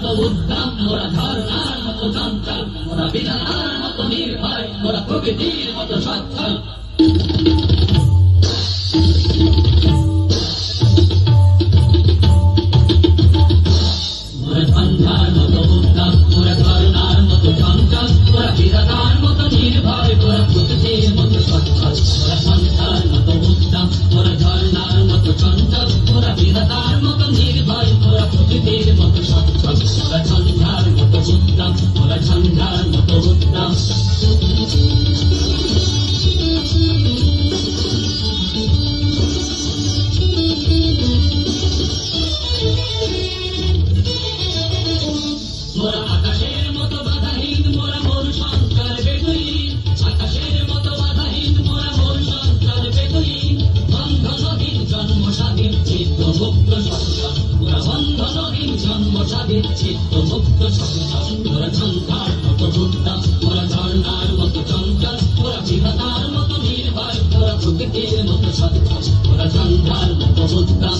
মতো উদ্দাম, ওরা ঝর্ণার মতো চঞ্চল, ওরা বিধাতার মতো নির্ভয়, ওরা প্রকৃতির মতো সচ্ছল। ওরা সন্ধ্যার মতো উদ্দাম, ওরা ঝর্ণার মতো চঞ্চল, ওরা বিধাতার মতো নির্ভয়, ওরা প্রকৃতির মতো সচ্ছল। ওরা সন্ধ্যার মতো উদ্দাম, ওরা ঝর্ণার মতো চঞ্চল, ওরা বিধাতার মতো নির্ভয়, ওরা প্রকৃতির মতো সচ্ছল। ওরা সন্ধ্যার মতো উদ্দাম, ওরা সন্ধ্যার মতো উদ্দাম। মোরা আকাশের মতো বাধাহীন, মোরা মরু সংসার বেদুইন, আকাশের মতো বাধাহীন, মোরা মরু সংসার বেদুইন। বন্ধনহীন জন্ম স্বাধীন, চিত্ত মুক্ত সঞ্চল, মোরা বন্ধনহীন জন্ম স্বাধীন, চিত্ত মুক্ত সঞ্চল। মোরা সন্ধ্যার মতো উদ্দাম, মোরা ঝর্ণার মতো চঞ্চল, মোরা বিধাতার মতো নির্ভয়, মোরা প্রকৃতির মতো সচ্ছল। মোরা সন্ধ্যার মতো উদ্দাম,